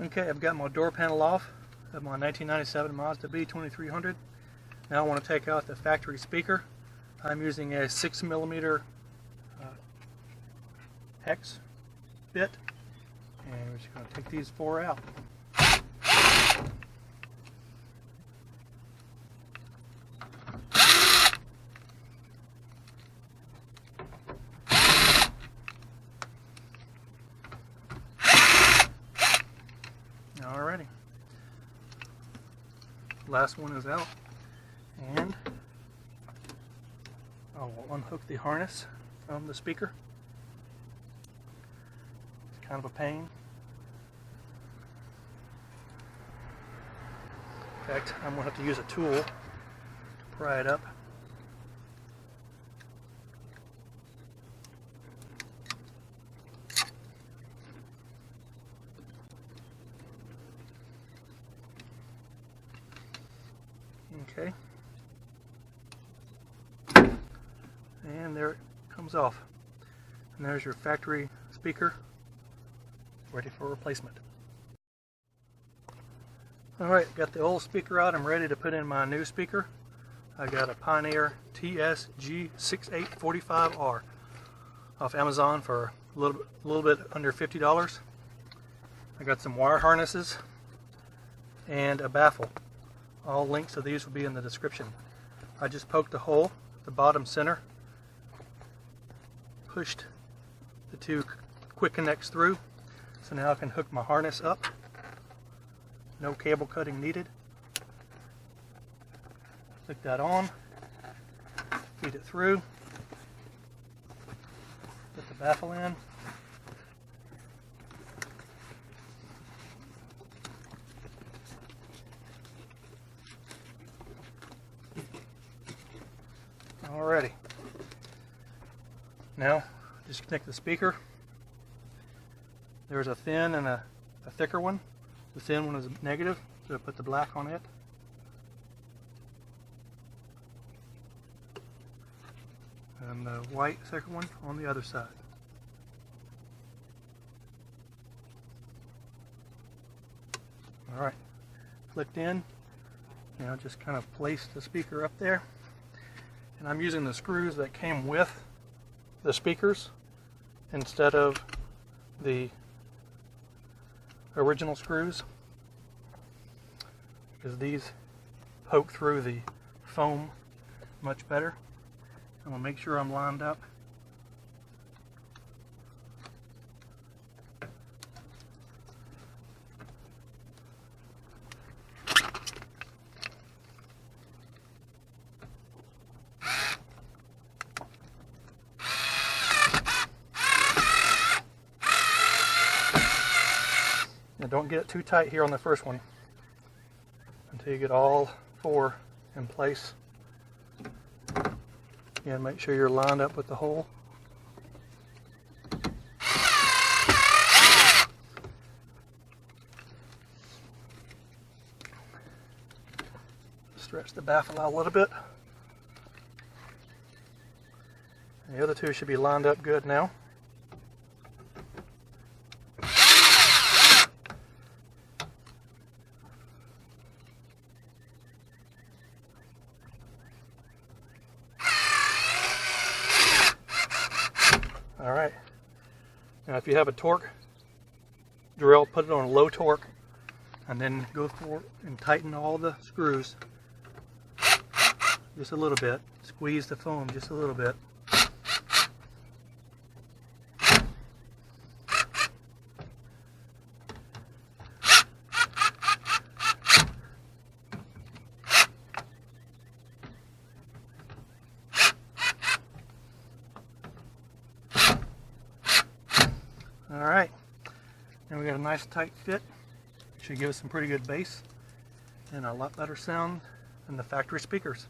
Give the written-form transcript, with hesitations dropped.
Okay, I've got my door panel off of my 1997 Mazda B2300. Now I want to take out the factory speaker. I'm using a 6mm hex bit, and we're just going to take these 4 out. Alrighty, last one is out, and I will unhook the harness from the speaker. It's kind of a pain. In fact, I'm going to have to use a tool to pry it up. Okay, and there it comes off, and there's your factory speaker ready for replacement. Alright, got the old speaker out. I'm ready to put in my new speaker. I got a Pioneer TSG6845R off Amazon for a little bit under $50. I got some wire harnesses and a baffle. All links to these will be in the description. I just poked a hole at the bottom center, pushed the 2 quick connects through, so now I can hook my harness up. No cable cutting needed. Click that on, feed it through, put the baffle in. Alrighty. Now, just connect the speaker. There's a thin and a thicker one. The thin one is negative, so I put the black on it. And the white second one on the other side. Alright, clicked in. Now just kind of place the speaker up there. And I'm using the screws that came with the speakers instead of the original screws, because these poke through the foam much better. I'm going to make sure I'm lined up. Now don't get it too tight here on the first one until you get all 4 in place. Again, make sure you're lined up with the hole. Stretch the baffle out a little bit. And the other 2 should be lined up good now. Alright, now if you have a torque drill, put it on low torque and then go for and tighten all the screws just a little bit. Squeeze the foam just a little bit. Alright, and we got a nice tight fit. Should give us some pretty good bass and a lot better sound than the factory speakers.